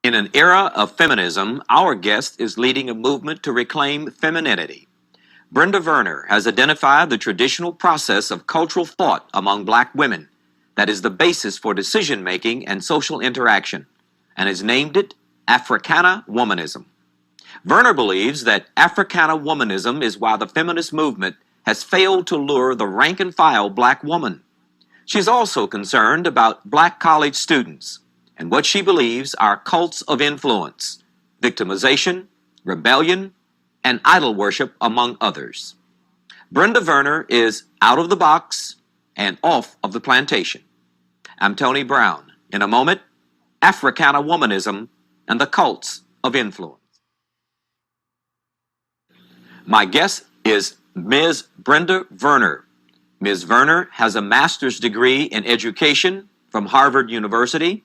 In an era of feminism, our guest is leading a movement to reclaim femininity. Brenda Werner has identified the traditional process of cultural thought among black women that is the basis for decision making and social interaction, and has named it Africana Womanism. Werner believes that Africana Womanism is why the feminist movement has failed to lure the rank and file black woman. She's also concerned about black college students and what she believes are cults of influence, victimization, rebellion, and idol worship, among others. Brenda Werner is out of the box and off of the plantation. I'm Tony Brown. In a moment, Africana Womanism and the cults of influence. My guest is Ms. Brenda Werner. Ms. Werner has a master's degree in education from Harvard University,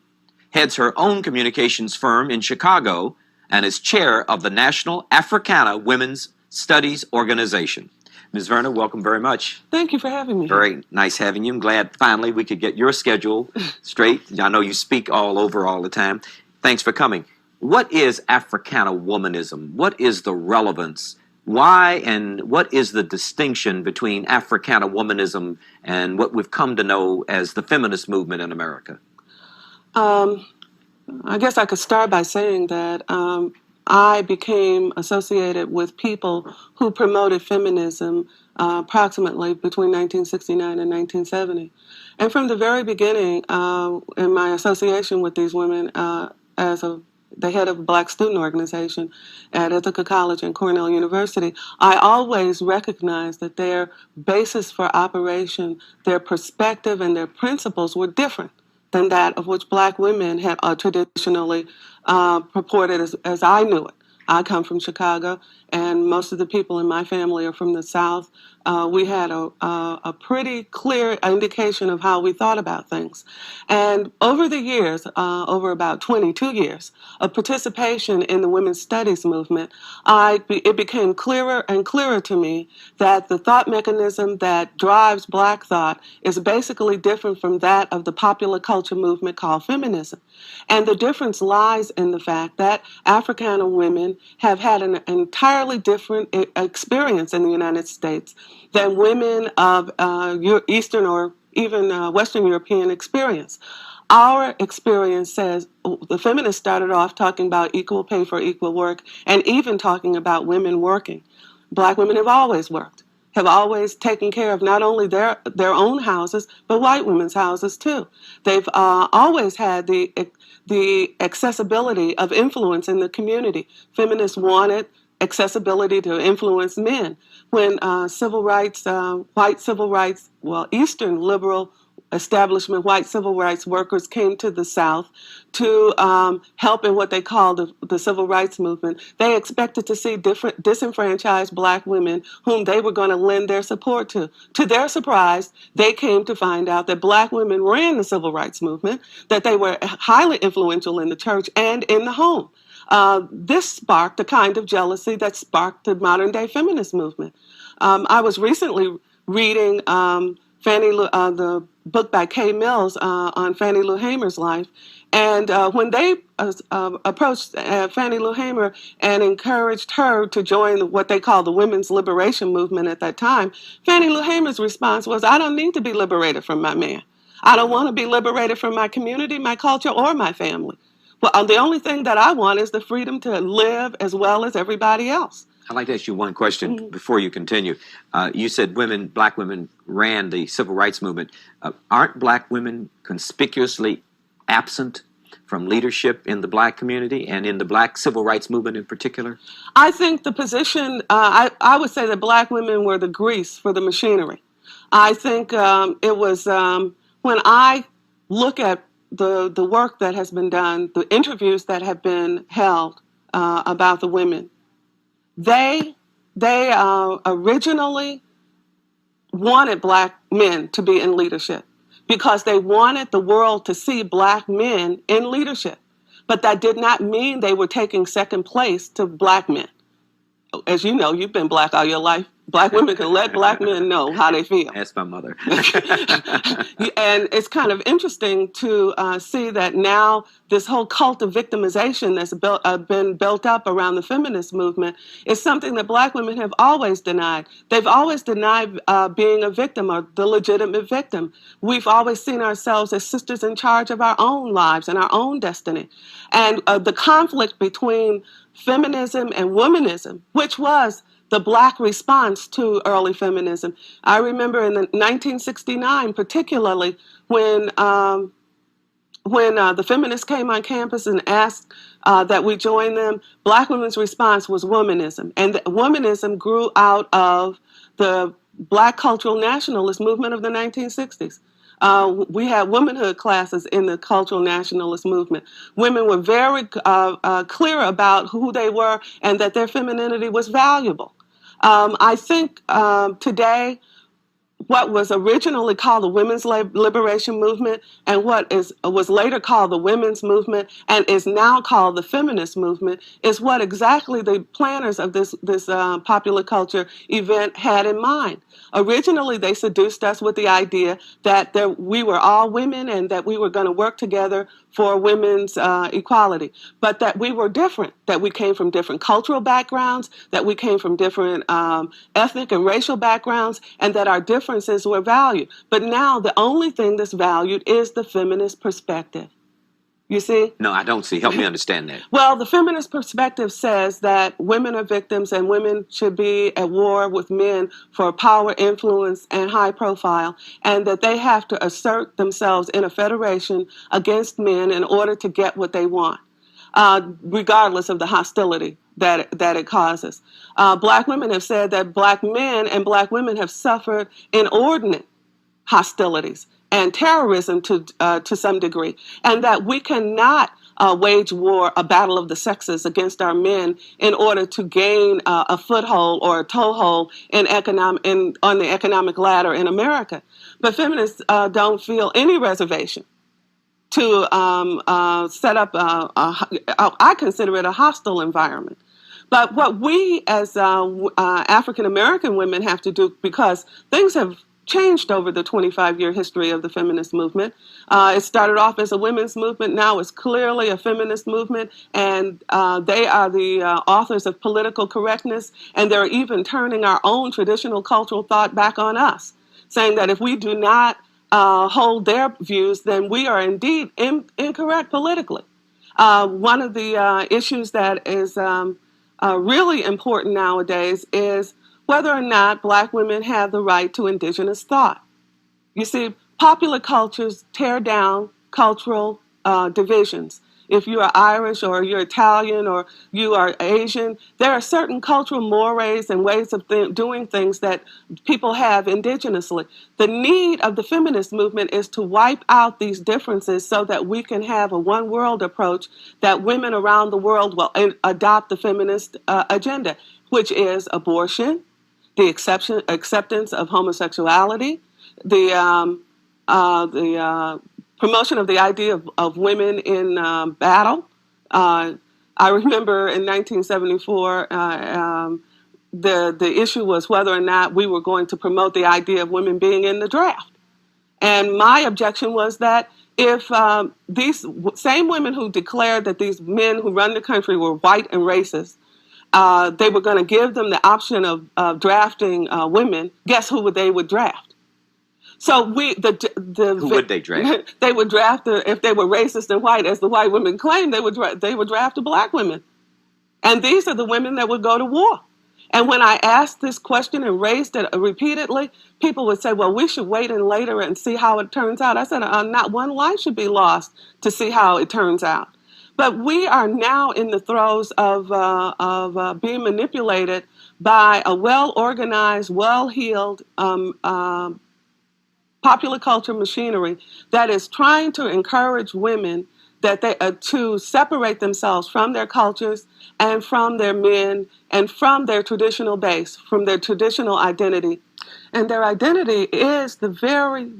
heads her own communications firm in Chicago, and is chair of the National Africana Women's Studies Organization. Ms. Werner, welcome very much. Thank you for having me. Very nice having you. I'm glad finally we could get your schedule straight. I know you speak all over all the time. Thanks for coming. What is Africana Womanism? What is the relevance? Why and what is the distinction between Africana Womanism and what we've come to know as the feminist movement in America? I guess I could start by saying that I became associated with people who promoted feminism approximately between 1969 and 1970. And from the very beginning, in my association with these women as the head of a black student organization at Ithaca College and Cornell University, I always recognized that their basis for operation, their perspective, and their principles were different than that of which black women had traditionally purported as I knew it. I come from Chicago, and most of the people in my family are from the South. We had a pretty clear indication of how we thought about things. And over the years, over about 22 years of participation in the women's studies movement, it became clearer and clearer to me that the thought mechanism that drives black thought is basically different from that of the popular culture movement called feminism. And the difference lies in the fact that Africana women have had an entirely different experience in the United States than women of Eastern or even Western European experience. Our experience says the feminists started off talking about equal pay for equal work and even talking about women working. Black women have always worked, have always taken care of not only their own houses, but white women's houses too. They've always had the accessibility of influence in the community. Feminists wanted accessibility to influence men. When Eastern liberal establishment white civil rights workers came to the South to help in what they called the civil rights movement, they expected to see different disenfranchised black women whom they were going to lend their support to. To their surprise, they came to find out that black women ran the civil rights movement, that they were highly influential in the church and in the home. This sparked a kind of jealousy that sparked the modern-day feminist movement. I was recently reading the book by Kay Mills on Fannie Lou Hamer's life, and when they approached Fannie Lou Hamer and encouraged her to join what they called the women's liberation movement at that time, Fannie Lou Hamer's response was, "I don't need to be liberated from my man. I don't want to be liberated from my community, my culture, or my family. Well, the only thing that I want is the freedom to live as well as everybody else." I'd like to ask you one question before you continue. You said black women ran the civil rights movement. Aren't black women conspicuously absent from leadership in the black community and in the black civil rights movement in particular? I think the position, I would say that black women were the grease for the machinery. I think it was when I look at the work that has been done, the interviews that have been held about the women, they originally wanted black men to be in leadership because they wanted the world to see black men in leadership. But that did not mean they were taking second place to black men. As you know, you've been black all your life. Black women can let black men know how they feel. Ask my mother. And it's kind of interesting to see that now this whole cult of victimization that's been built up around the feminist movement is something that black women have always denied. They've always denied being a victim or the legitimate victim. We've always seen ourselves as sisters in charge of our own lives and our own destiny. And the conflict between feminism and womanism, which was the black response to early feminism. I remember in 1969, particularly when the feminists came on campus and asked that we join them, black women's response was womanism. And womanism grew out of the black cultural nationalist movement of the 1960s. We had womanhood classes in the cultural nationalist movement. Women were very clear about who they were and that their femininity was valuable. I think today, what was originally called the women's liberation movement and what was later called the women's movement and is now called the feminist movement is what exactly the planners of this popular culture event had in mind. Originally, they seduced us with the idea that we were all women and that we were going to work together for women's equality, but that we were different, that we came from different cultural backgrounds, that we came from different ethnic and racial backgrounds, and that our differences were valued. But now the only thing that's valued is the feminist perspective. You see? No, I don't see. Help me understand that. Well, the feminist perspective says that women are victims and women should be at war with men for power, influence, and high profile, and that they have to assert themselves in a federation against men in order to get what they want, regardless of the hostility that it causes. Black women have said that black men and black women have suffered inordinate hostilities and terrorism to some degree, and that we cannot wage war, a battle of the sexes against our men in order to gain a foothold or a toehold on the economic ladder in America. But feminists don't feel any reservation to set up, I consider it a hostile environment. But what we as African American women have to do, because things have changed over the 25-year history of the feminist movement. It started off as a women's movement. Now it's clearly a feminist movement, and they are the authors of political correctness, and they're even turning our own traditional cultural thought back on us, saying that if we do not hold their views, then we are indeed incorrect politically. One of the issues that is really important nowadays is whether or not black women have the right to indigenous thought. You see, popular cultures tear down cultural divisions. If you are Irish or you're Italian or you are Asian, there are certain cultural mores and ways of doing things that people have indigenously. The need of the feminist movement is to wipe out these differences so that we can have a one world approach that women around the world will adopt the feminist agenda, which is abortion, the acceptance of homosexuality, the promotion of the idea of women in battle. I remember in 1974, the issue was whether or not we were going to promote the idea of women being in the draft. And my objection was that if these same women who declared that these men who run the country were white and racist, they were going to give them the option of drafting women, guess who they would draft? So who would they draft? They would draft if they were racist and white, as the white women claimed, they would draft the black women, and these are the women that would go to war. And when I asked this question and raised it repeatedly, people would say, "Well, we should wait and later and see how it turns out." I said, "Not one life should be lost to see how it turns out." But we are now in the throes of being manipulated by a well-organized, well-heeled popular culture machinery that is trying to encourage women that they to separate themselves from their cultures and from their men and from their traditional base, from their traditional identity. And their identity is the very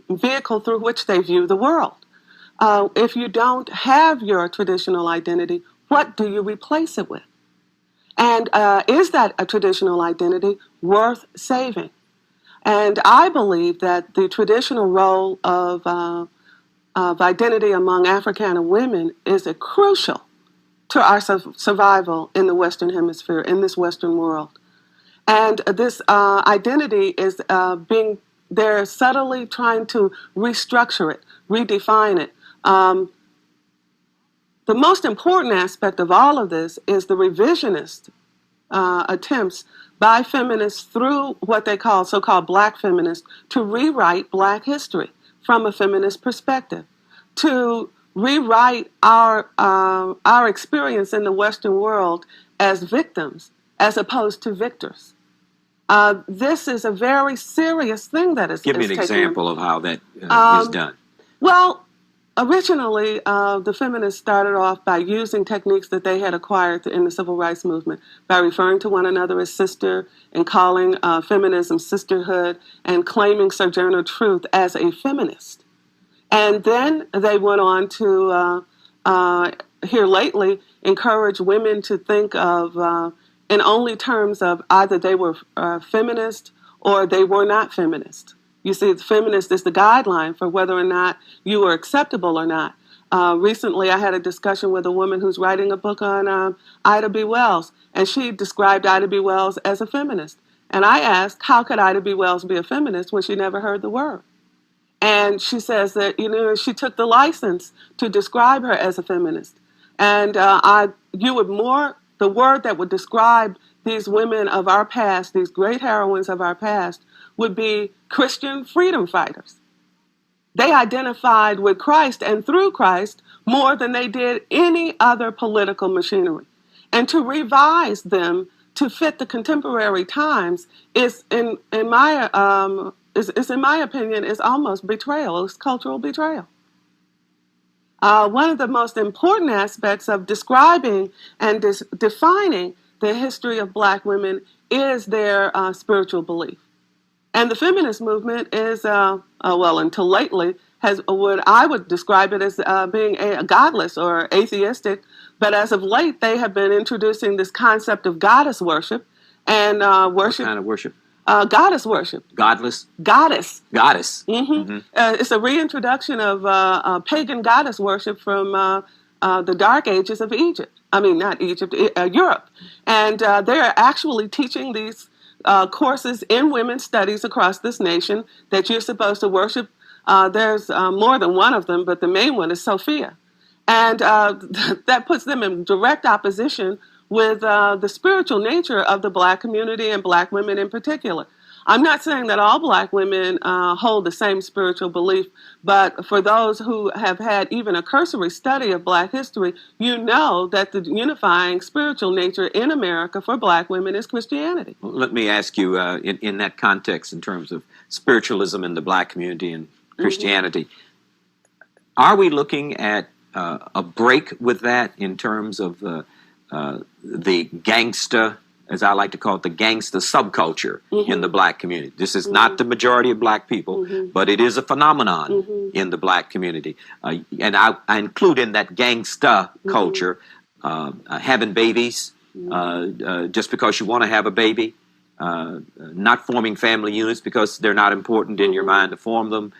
vehicle through which they view the world. If you don't have your traditional identity, what do you replace it with? And is that a traditional identity worth saving? And I believe that the traditional role of identity among Africana women is a crucial to our survival in the Western Hemisphere, in this Western world. And this identity is they're subtly trying to restructure it, redefine it. The most important aspect of all of this is the revisionist attempts by feminists through what they call so-called black feminists to rewrite black history from a feminist perspective, to rewrite our experience in the Western world as victims as opposed to victors. This is a very serious thing that is. Give me is an taking example of how that is done. Well, originally, the feminists started off by using techniques that they had acquired in the civil rights movement, by referring to one another as sister and calling feminism sisterhood and claiming Sojourner Truth as a feminist. And then they went on to, here lately, encourage women to think of in only terms of either they were feminist or they were not feminist. You see, feminist is the guideline for whether or not you are acceptable or not. Recently, I had a discussion with a woman who's writing a book on Ida B. Wells, and she described Ida B. Wells as a feminist. And I asked, how could Ida B. Wells be a feminist when she never heard the word? And she says that, she took the license to describe her as a feminist. And the word that would describe these women of our past, these great heroines of our past, would be Christian freedom fighters. They identified with Christ and through Christ more than they did any other political machinery. And to revise them to fit the contemporary times is, in my opinion, is almost betrayal. It's cultural betrayal. One of the most important aspects of describing and defining the history of black women is their spiritual belief. And the feminist movement is, until lately, has what I would describe it as being godless or atheistic. But as of late, they have been introducing this concept of goddess worship and worship. What kind of worship? Goddess worship. Godless? Goddess. Goddess. Mm-hmm. It's a reintroduction of pagan goddess worship from the Dark Ages of Egypt. I mean, not Egypt, Europe. And they're actually teaching these courses in women's studies across this nation that you're supposed to worship. There's more than one of them, but the main one is Sophia. And that puts them in direct opposition with the spiritual nature of the black community and black women in particular. I'm not saying that all black women hold the same spiritual belief, but for those who have had even a cursory study of black history, you know that the unifying spiritual nature in America for black women is Christianity. Well, let me ask you, in that context, in terms of spiritualism in the black community and Christianity, are we looking at a break with that in terms of the gangsta, as I like to call it, the gangsta subculture in the black community? This is not the majority of black people, but it is a phenomenon in the black community. And I include in that gangsta culture having babies just because you want to have a baby, not forming family units because they're not important in your mind to form them,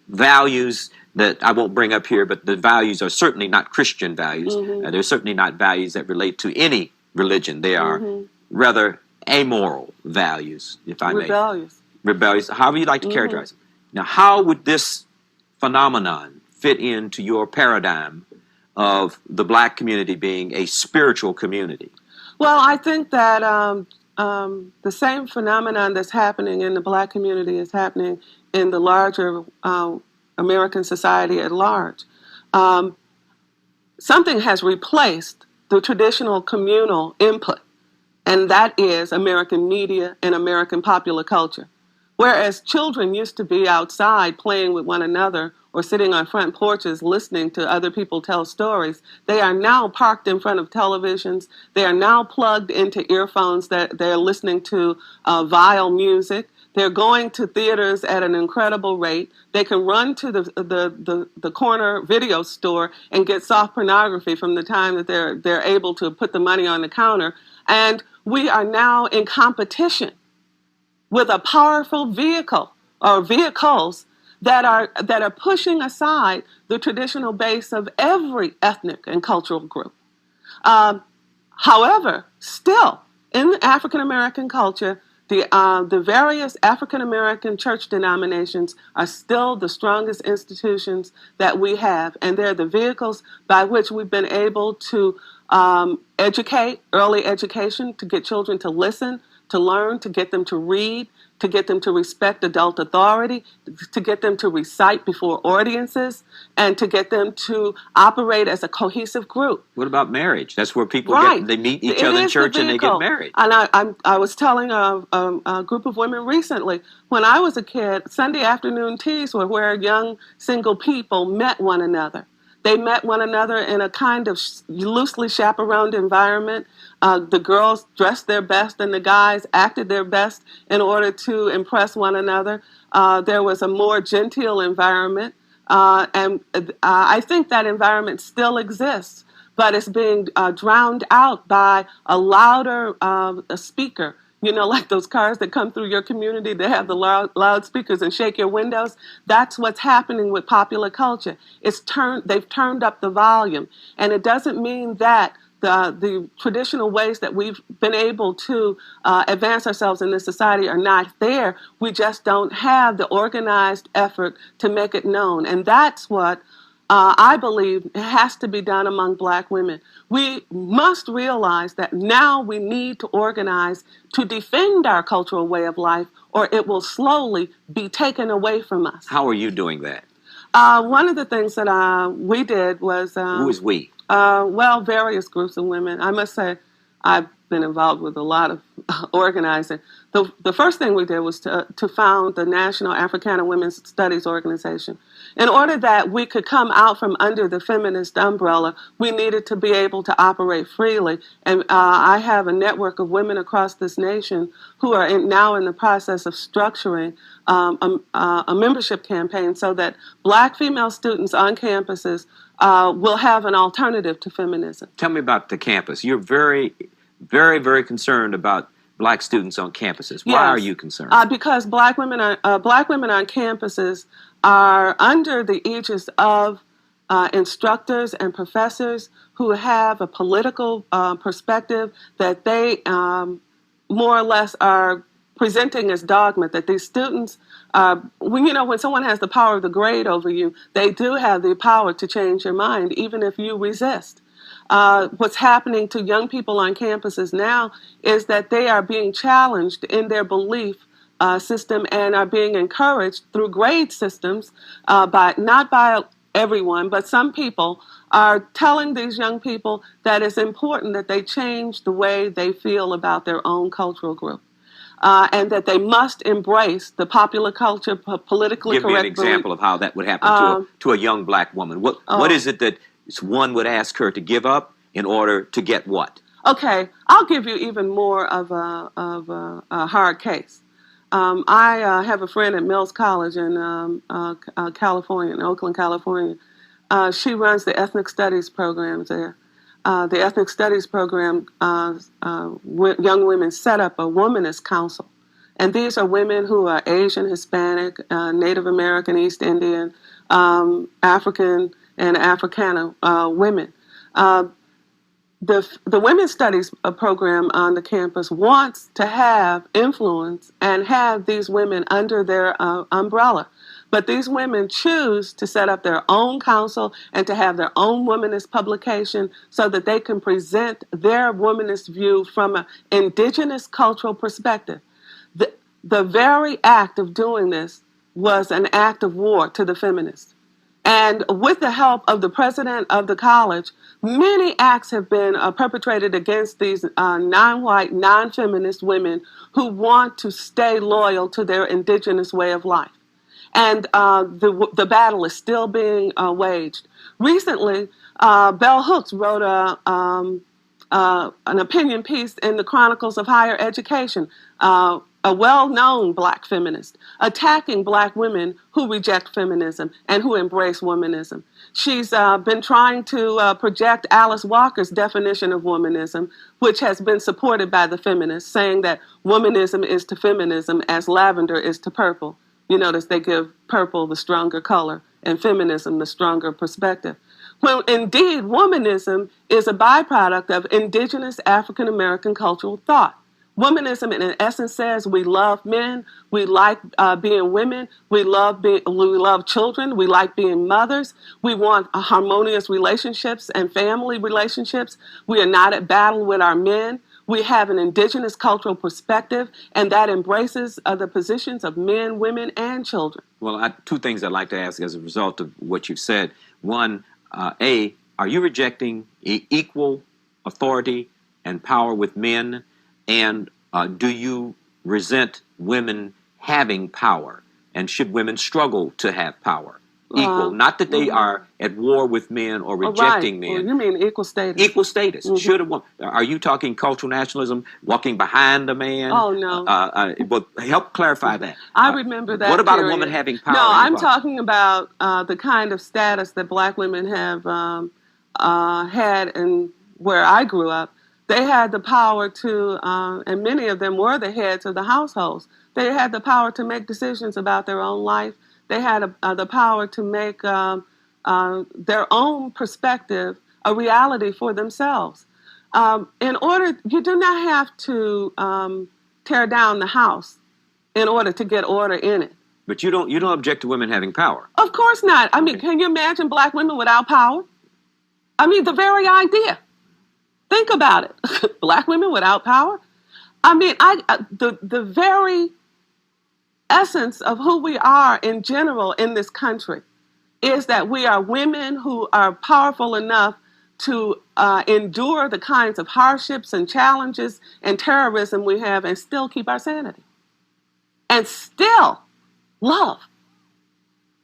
values that I won't bring up here, but the values are certainly not Christian values. They're certainly not values that relate to any religion. They are rather amoral values, if I may. Rebellious. Rebellious, however you'd like to characterize them. Now, how would this phenomenon fit into your paradigm of the black community being a spiritual community? Well, I think that the same phenomenon that's happening in the black community is happening in the larger American society at large. Something has replaced the traditional communal input, and that is American media and American popular culture. Whereas children used to be outside playing with one another or sitting on front porches listening to other people tell stories, they are now parked in front of televisions. They are now plugged into earphones that they're listening to vile music. They're going to theaters at an incredible rate. They can run to the corner video store and get soft pornography from the time that they're able to put the money on the counter. And we are now in competition with a powerful vehicle or vehicles that are pushing aside the traditional base of every ethnic and cultural group. However, still in African American culture, the various African American church denominations are still the strongest institutions that we have, and they're the vehicles by which we've been able to educate, early education, to get children to listen, to learn, to get them to read, to get them to respect adult authority, to get them to recite before audiences, and to get them to operate as a cohesive group. What about marriage? That's where people Right. they meet each other in church and they get married. And I was telling a group of women recently, when I was a kid, Sunday afternoon teas were where young single people met one another. They met one another in a kind of loosely chaperoned environment. The girls dressed their best and the guys acted their best in order to impress one another. There was a more genteel environment. And I think that environment still exists, but it's being drowned out by a louder speaker. You know, like those cars that come through your community that have the loudspeakers and shake your windows. That's what's happening with popular culture. They've turned up the volume, and it doesn't mean that the traditional ways that we've been able to advance ourselves in this society are not there. We just don't have the organized effort to make it known, and that's what I believe has to be done among Black women. We must realize that now we need to organize to defend our cultural way of life, or it will slowly be taken away from us. How are you doing that? One of the things that we did was... Who is we? Well, various groups of women. I must say I've been involved with a lot of organizing. The first thing we did was to found the National Africana Women's Studies Organization. In order that we could come out from under the feminist umbrella, we needed to be able to operate freely. And I have a network of women across this nation who are now in the process of structuring a membership campaign so that Black female students on campuses will have an alternative to feminism. Tell me about the campus. You're very, very, very concerned about Black students on campuses. Why are you concerned? Because Black women on campuses are under the aegis of instructors and professors who have a political perspective that they more or less are presenting as dogma, that these students, when someone has the power of the grade over you, they do have the power to change your mind, even if you resist. What's happening to young people on campuses now is that they are being challenged in their belief system and are being encouraged through grade systems, not by everyone, but some people are telling these young people that it's important that they change the way they feel about their own cultural group. And that they must embrace the popular culture, politically correct. Give me an example of how that would happen to a young Black woman. What is it that one would ask her to give up in order to get what? Okay, I'll give you even more of a hard case. I have a friend at Mills College in California, in Oakland, California. She runs the ethnic studies programs there. The ethnic studies program, young women set up a womanist council. And these are women who are Asian, Hispanic, Native American, East Indian, African, and Africana women. The women's studies program on the campus wants to have influence and have these women under their umbrella. But these women choose to set up their own council and to have their own womanist publication so that they can present their womanist view from an indigenous cultural perspective. The very act of doing this was an act of war to the feminists. And with the help of the president of the college, many acts have been perpetrated against these non-white, non-feminist women who want to stay loyal to their indigenous way of life. And the battle is still being waged. Recently, Bell Hooks wrote an opinion piece in the Chronicles of Higher Education a well-known black feminist, attacking black women who reject feminism and who embrace womanism. She's been trying to project Alice Walker's definition of womanism, which has been supported by the feminists, saying that womanism is to feminism as lavender is to purple. You notice they give purple the stronger color and feminism the stronger perspective. When indeed, womanism is a byproduct of indigenous African American cultural thought. Womanism, in essence, says we love men, we like being women, we love children, we like being mothers, we want harmonious relationships and family relationships. We are not at battle with our men. We have an indigenous cultural perspective, and that embraces the positions of men, women, and children. Well, two things I'd like to ask as a result of what you've said. One, are you rejecting equal authority and power with men? And do you resent women having power? And should women struggle to have power? Equal. Not that they are at war with men or rejecting men. Well, you mean equal status. Equal status. Should a woman? Are you talking cultural nationalism, walking behind a man? Oh, no. But help clarify that. I remember that. What about period. a woman having power? No, I'm talking about the kind of status that black women have had and where I grew up. They had the power to, and many of them were the heads of the households. They had the power to make decisions about their own life. They had the power to make their own perspective a reality for themselves. You do not have to tear down the house in order to get order in it. But you don't object to women having power. Of course not. I mean, can you imagine black women without power? I mean, the very idea. Think about it. Black women without power. I mean, the very essence of who we are in general in this country is that we are women who are powerful enough to endure the kinds of hardships and challenges and terrorism we have and still keep our sanity. And still love.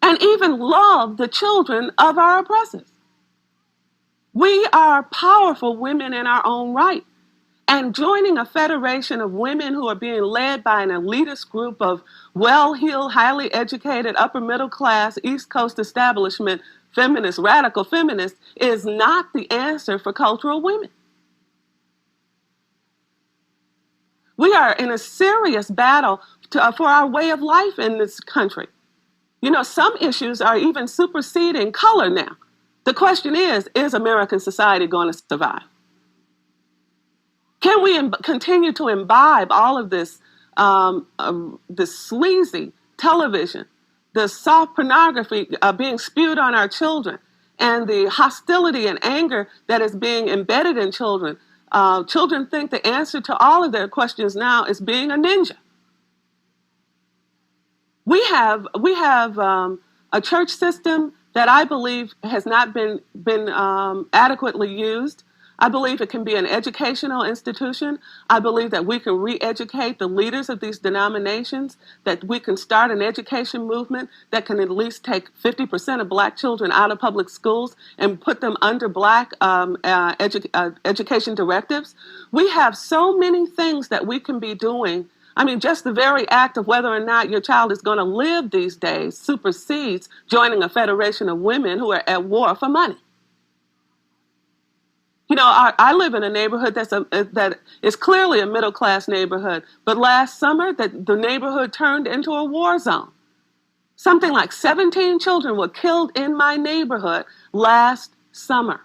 And even love the children of our oppressors. We are powerful women in our own right. And joining a federation of women who are being led by an elitist group of well-heeled, highly educated, upper middle class, East Coast establishment feminists, radical feminists, is not the answer for cultural women. We are in a serious battle for our way of life in this country. You know, some issues are even superseding color now. The question is American society going to survive? Can we continue to imbibe all of this, this sleazy television, the soft pornography being spewed on our children, and the hostility and anger that is being embedded in children? Children think the answer to all of their questions now is being a ninja. We have a church system that I believe has not been adequately used. I believe it can be an educational institution. I believe that we can re-educate the leaders of these denominations, that we can start an education movement that can at least take 50% of black children out of public schools and put them under black education directives. We have so many things that we can be doing. I mean, just the very act of whether or not your child is going to live these days supersedes joining a federation of women who are at war for money. You know, I live in a neighborhood that is clearly a middle-class neighborhood, but last summer the neighborhood turned into a war zone. Something like 17 children were killed in my neighborhood last summer.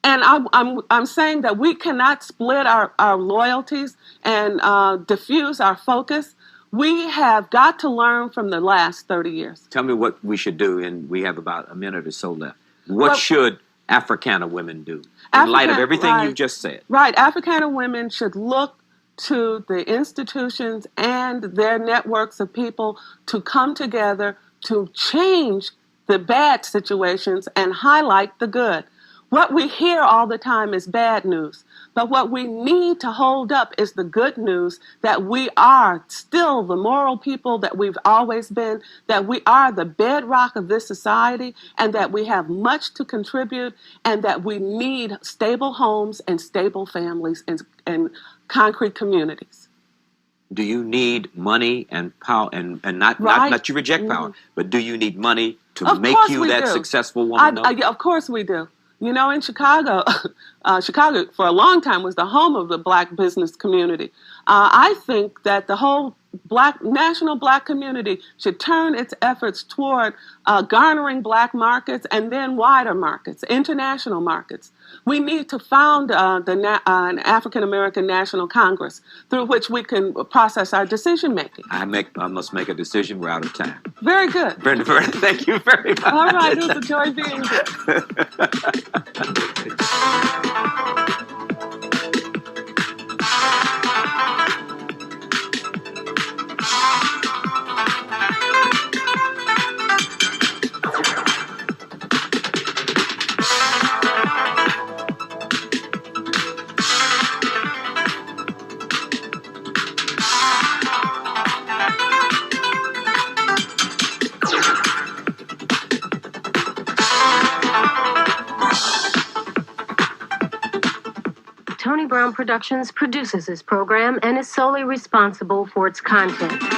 And I'm saying that we cannot split our loyalties and diffuse our focus. We have got to learn from the last 30 years. Tell me what we should do, and we have about a minute or so left. What should Africana women do in light of everything you've just said? Right. Africana women should look to the institutions and their networks of people to come together to change the bad situations and highlight the good. What we hear all the time is bad news, but what we need to hold up is the good news that we are still the moral people that we've always been, that we are the bedrock of this society, and that we have much to contribute, and that we need stable homes and stable families and concrete communities. Do you need money and power, and not Right. not you reject power, but do you need money to Of make course you we that do. successful woman? No. Of course we do. You know, in Chicago, Chicago for a long time was the home of the black business community. I think that the whole national black community should turn its efforts toward garnering black markets and then wider markets, international markets. We need to found an African American National Congress through which we can process our decision making. I must make a decision. We're out of time. Very good. Brenda, thank you very much. All right, it was a joy being here. Tony Brown Productions produces this program and is solely responsible for its content.